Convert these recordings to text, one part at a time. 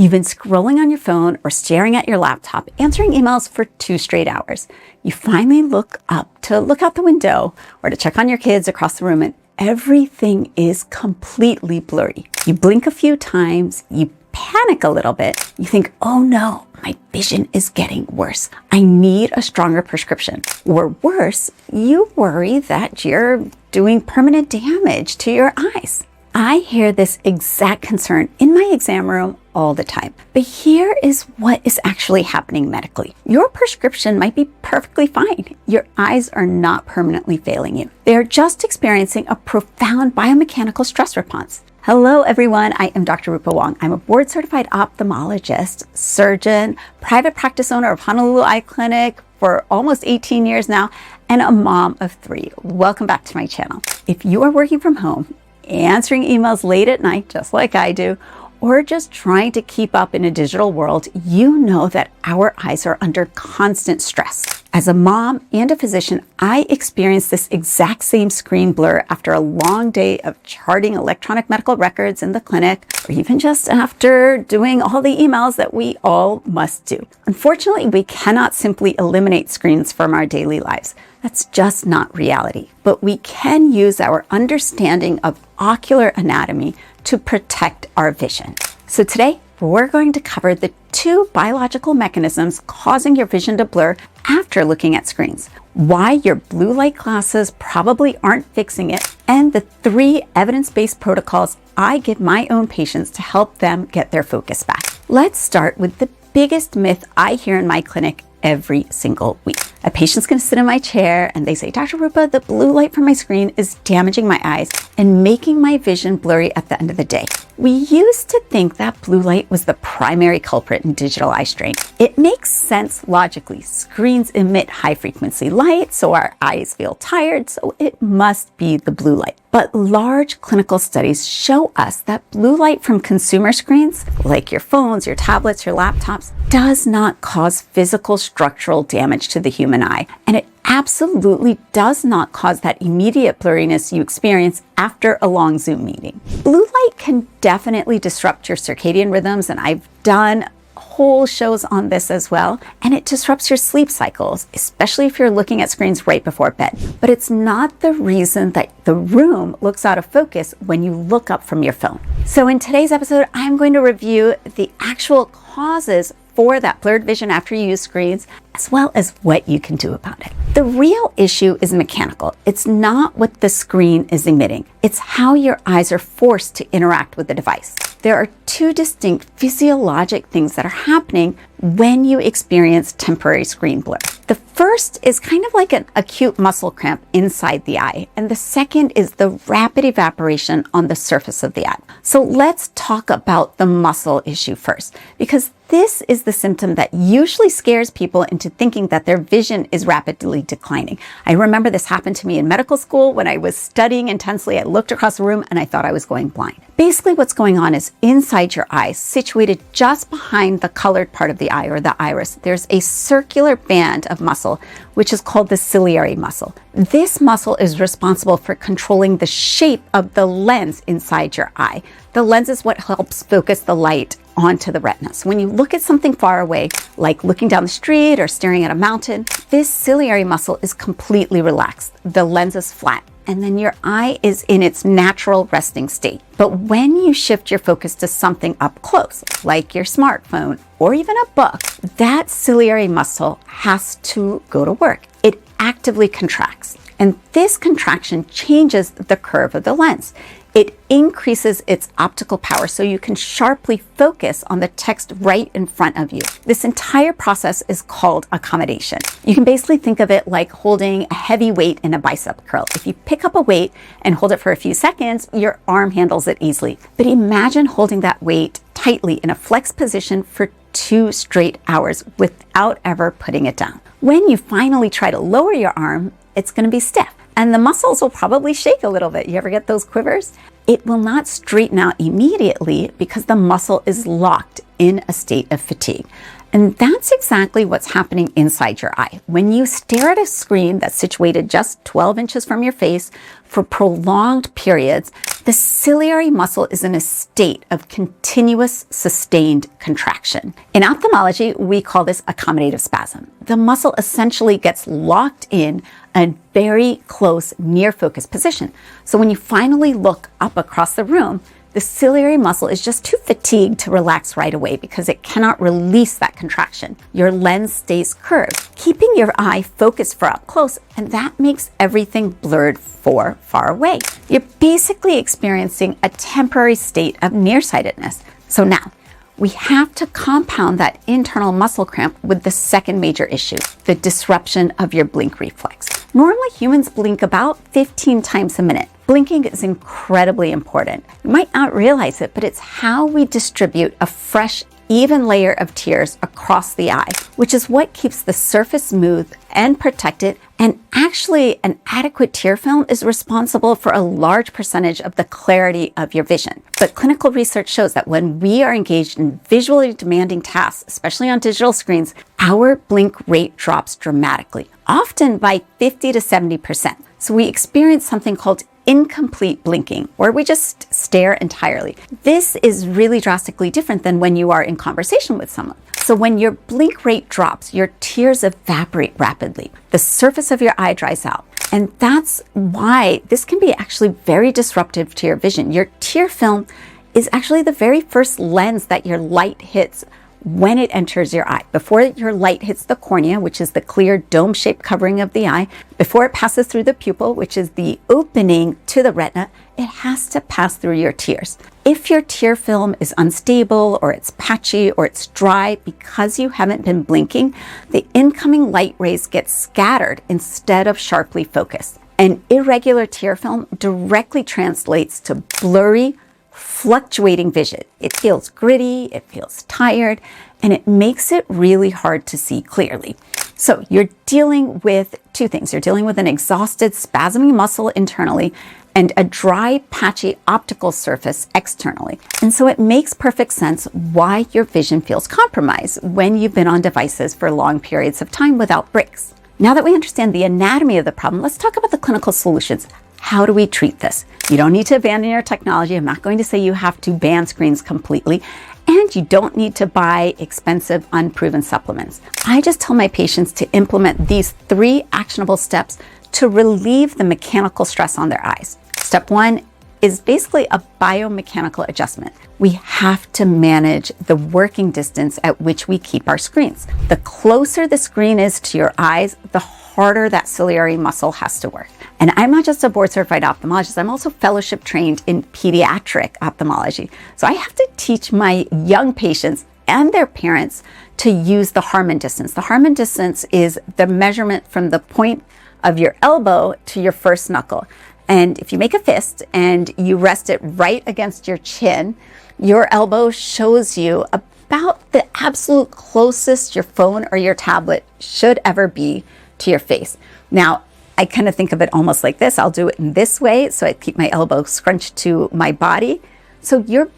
You've been scrolling on your phone or staring at your laptop, answering emails for 2 straight hours. You finally look up to look out the window or to check on your kids across the room, and everything is completely blurry. You blink a few times, you panic a little bit, you think, oh no, my vision is getting worse. I need a stronger prescription. Or worse, you worry that you're doing permanent damage to your eyes. I hear this exact concern in my exam room all the time. But here is what is actually happening medically. Your prescription might be perfectly fine. Your eyes are not permanently failing you. They are just experiencing a profound biomechanical stress response. Hello everyone, I am Dr. Rupa Wong. I'm a board certified ophthalmologist, surgeon, private practice owner of Honolulu Eye Clinic for almost 18 years now, and a mom of 3. Welcome back to my channel. If you are working from home, answering emails late at night, just like I do, or just trying to keep up in a digital world, you know that our eyes are under constant stress. As a mom and a physician, I experienced this exact same screen blur after a long day of charting electronic medical records in the clinic, or even just after doing all the emails that we all must do. Unfortunately, we cannot simply eliminate screens from our daily lives. That's just not reality. But we can use our understanding of ocular anatomy to protect our vision. So today, we're going to cover the 2 biological mechanisms causing your vision to blur after looking at screens, why your blue light glasses probably aren't fixing it, and the 3 evidence-based protocols I give my own patients to help them get their focus back. Let's start with the biggest myth I hear in my clinic every single week. A patient's gonna sit in my chair and they say, Dr. Rupa, the blue light from my screen is damaging my eyes and making my vision blurry at the end of the day. We used to think that blue light was the primary culprit in digital eye strain. It makes sense logically. Screens emit high frequency light, so our eyes feel tired, so it must be the blue light. But large clinical studies show us that blue light from consumer screens, like your phones, your tablets, your laptops, does not cause physical structural damage to the human eye. And it absolutely does not cause that immediate blurriness you experience after a long Zoom meeting. Blue light can definitely disrupt your circadian rhythms, and I've done whole shows on this as well, and it disrupts your sleep cycles, especially if you're looking at screens right before bed. But it's not the reason that the room looks out of focus when you look up from your phone. So in today's episode, I'm going to review the actual causes for that blurred vision after you use screens, as well as what you can do about it. The real issue is mechanical. It's not what the screen is emitting. It's how your eyes are forced to interact with the device. There are 2 distinct physiologic things that are happening when you experience temporary screen blur. The first is kind of like an acute muscle cramp inside the eye, and the second is the rapid evaporation on the surface of the eye. So let's talk about the muscle issue first, because this is the symptom that usually scares people into thinking that their vision is rapidly declining. I remember this happened to me in medical school when I was studying intensely. I looked across the room and I thought I was going blind. Basically, what's going on is inside your eye, situated just behind the colored part of the eye or the iris, there's a circular band of muscle, which is called the ciliary muscle. This muscle is responsible for controlling the shape of the lens inside your eye. The lens is what helps focus the light onto the retina. So when you look at something far away, like looking down the street or staring at a mountain, this ciliary muscle is completely relaxed. The lens is flat, and then your eye is in its natural resting state. But when you shift your focus to something up close, like your smartphone or even a book, that ciliary muscle has to go to work. It actively contracts, and this contraction changes the curve of the lens. It increases its optical power so you can sharply focus on the text right in front of you. This entire process is called accommodation. You can basically think of it like holding a heavy weight in a bicep curl. If you pick up a weight and hold it for a few seconds, your arm handles it easily. But imagine holding that weight tightly in a flexed position for 2 straight hours without ever putting it down. When you finally try to lower your arm, it's going to be stiff, and the muscles will probably shake a little bit. You ever get those quivers? It will not straighten out immediately because the muscle is locked in a state of fatigue. And that's exactly what's happening inside your eye. When you stare at a screen that's situated just 12 inches from your face for prolonged periods, The ciliary muscle is in a state of continuous sustained contraction. In ophthalmology, we call this accommodative spasm. The muscle essentially gets locked in a very close near focus position. So when you finally look up across the room, the ciliary muscle is just too fatigued to relax right away because it cannot release that contraction. Your lens stays curved, keeping your eye focused for up close, and that makes everything blurred for far away. You're basically experiencing a temporary state of nearsightedness. So now, we have to compound that internal muscle cramp with the second major issue, the disruption of your blink reflex. Normally, humans blink about 15 times a minute. Blinking is incredibly important. You might not realize it, but it's how we distribute a fresh, even layer of tears across the eye, which is what keeps the surface smooth and protected. And actually, an adequate tear film is responsible for a large percentage of the clarity of your vision. But clinical research shows that when we are engaged in visually demanding tasks, especially on digital screens, our blink rate drops dramatically, often by 50 to 70%. So we experience something called incomplete blinking, where we just stare entirely. This is really drastically different than when you are in conversation with someone. So when your blink rate drops, your tears evaporate rapidly. The surface of your eye dries out. And that's why this can be actually very disruptive to your vision. Your tear film is actually the very first lens that your light hits when it enters your eye. Before your light hits the cornea, which is the clear dome-shaped covering of the eye, before it passes through the pupil, which is the opening to the retina, it has to pass through your tears. If your tear film is unstable or it's patchy or it's dry because you haven't been blinking, the incoming light rays get scattered instead of sharply focused. An irregular tear film directly translates to blurry, fluctuating vision. It feels gritty, it feels tired, and it makes it really hard to see clearly. So you're dealing with two things. You're dealing with an exhausted, spasming muscle internally and a dry, patchy optical surface externally. And so it makes perfect sense why your vision feels compromised when you've been on devices for long periods of time without breaks. Now that we understand the anatomy of the problem, let's talk about the clinical solutions. How do we treat this? You don't need to abandon your technology. I'm not going to say you have to ban screens completely, and you don't need to buy expensive, unproven supplements. I just tell my patients to implement these 3 actionable steps to relieve the mechanical stress on their eyes. Step 1 is basically a biomechanical adjustment. We have to manage the working distance at which we keep our screens. The closer the screen is to your eyes, the harder that ciliary muscle has to work. And I'm not just a board-certified ophthalmologist, I'm also fellowship trained in pediatric ophthalmology. So I have to teach my young patients and their parents to use the Harmon Distance. The Harmon Distance is the measurement from the point of your elbow to your first knuckle. And if you make a fist and you rest it right against your chin, your elbow shows you about the absolute closest your phone or your tablet should ever be to your face. Now, I kind of think of it almost like this. I'll do it in this way, so I keep my elbow scrunched to my body. So your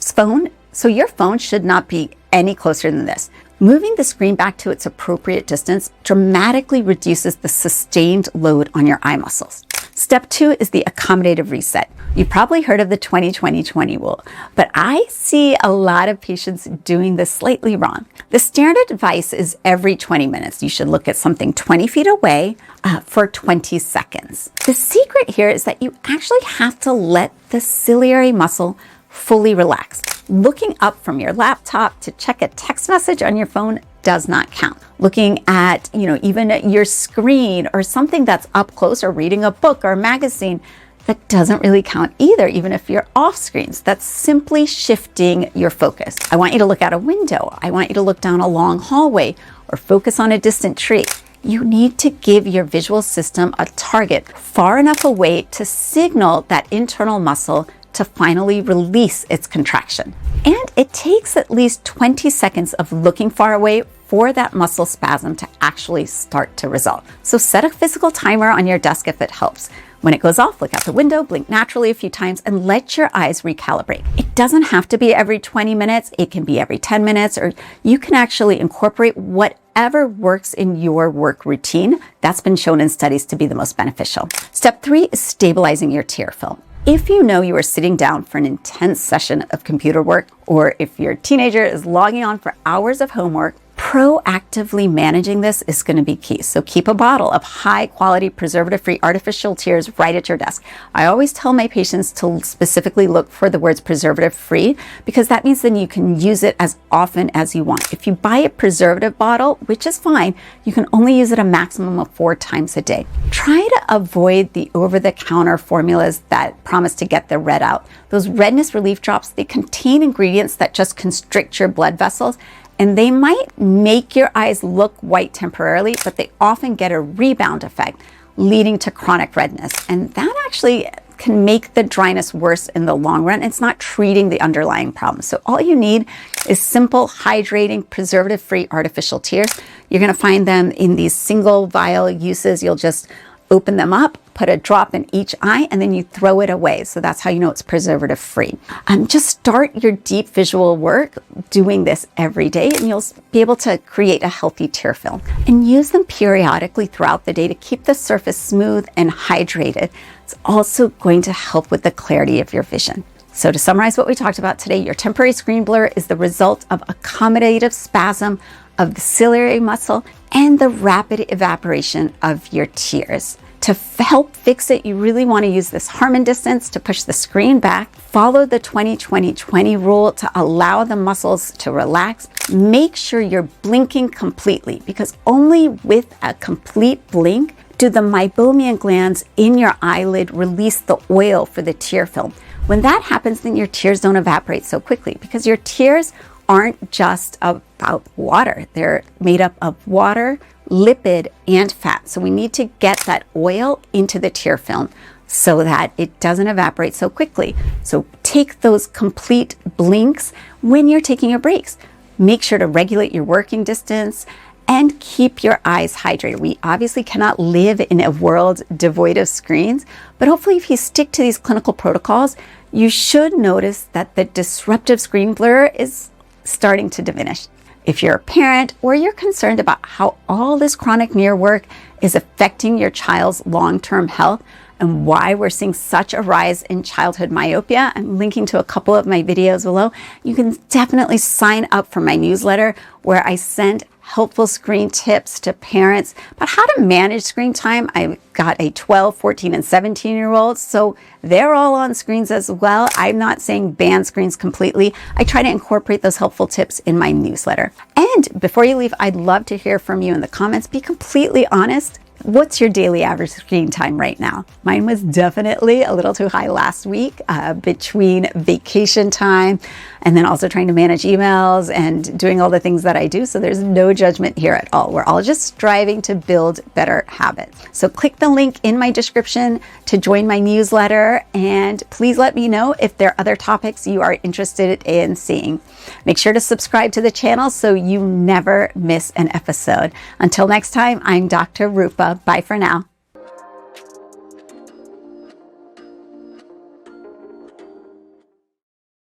phone should not be any closer than this. Moving the screen back to its appropriate distance dramatically reduces the sustained load on your eye muscles. Step 2 is the accommodative reset. You probably heard of the 20-20-20 rule, but I see a lot of patients doing this slightly wrong. The standard advice is every 20 minutes. You should look at something 20 feet away for 20 seconds. The secret here is that you actually have to let the ciliary muscle fully relax. Looking up from your laptop to check a text message on your phone does not count. Looking at, even your screen or something that's up close, or reading a book or a magazine, that doesn't really count either, even if you're off screens. That's simply shifting your focus. I want you to look out a window. I want you to look down a long hallway or focus on a distant tree. You need to give your visual system a target far enough away to signal that internal muscle to finally release its contraction. And it takes at least 20 seconds of looking far away for that muscle spasm to actually start to resolve. So set a physical timer on your desk if it helps. When it goes off, look out the window, blink naturally a few times, and let your eyes recalibrate. It doesn't have to be every 20 minutes. It can be every 10 minutes, or you can actually incorporate whatever works in your work routine. That's been shown in studies to be the most beneficial. Step 3 is stabilizing your tear film. If you know you are sitting down for an intense session of computer work, or if your teenager is logging on for hours of homework, proactively managing this is going to be key. So keep a bottle of high quality preservative-free artificial tears right at your desk. I always tell my patients to specifically look for the words preservative-free because that means then you can use it as often as you want. If you buy a preservative bottle, which is fine, you can only use it a maximum of 4 times a day. Try to avoid the over-the-counter formulas that promise to get the red out. Those redness relief drops, they contain ingredients that just constrict your blood vessels, and they might make your eyes look white temporarily, but they often get a rebound effect, leading to chronic redness. And that actually can make the dryness worse in the long run. It's not treating the underlying problem. So all you need is simple, hydrating, preservative-free artificial tears. You're going to find them in these single vial uses. You'll just open them up, put a drop in each eye, and then you throw it away. So that's how you know it's preservative free. Just start your deep visual work doing this every day, and you'll be able to create a healthy tear film. And use them periodically throughout the day to keep the surface smooth and hydrated. It's also going to help with the clarity of your vision. So to summarize what we talked about today, your temporary screen blur is the result of accommodative spasm of the ciliary muscle and the rapid evaporation of your tears. To help fix it, you really want to use this Harmon Distance to push the screen back. Follow the 20-20-20 rule to allow the muscles to relax. Make sure you're blinking completely, because only with a complete blink do the meibomian glands in your eyelid release the oil for the tear film. When that happens, then your tears don't evaporate so quickly, because your tears aren't just about water. They're made up of water, lipid, and fat. So we need to get that oil into the tear film so that it doesn't evaporate so quickly. So take those complete blinks when you're taking your breaks. Make sure to regulate your working distance and keep your eyes hydrated. We obviously cannot live in a world devoid of screens, but hopefully if you stick to these clinical protocols, you should notice that the disruptive screen blur is starting to diminish. If you're a parent or you're concerned about how all this chronic near work is affecting your child's long-term health and why we're seeing such a rise in childhood myopia, I'm linking to a couple of my videos below. You can definitely sign up for my newsletter where I send helpful screen tips to parents about how to manage screen time. I've got a 12, 14, and 17-year-old, so they're all on screens as well. I'm not saying ban screens completely. I try to incorporate those helpful tips in my newsletter. And before you leave, I'd love to hear from you in the comments. Be completely honest. What's your daily average screen time right now? Mine was definitely a little too high last week between vacation time and then also trying to manage emails and doing all the things that I do. So there's no judgment here at all. We're all just striving to build better habits. So click the link in my description to join my newsletter, and please let me know if there are other topics you are interested in seeing. Make sure to subscribe to the channel so you never miss an episode. Until next time, I'm Dr. Rupa. Bye for now.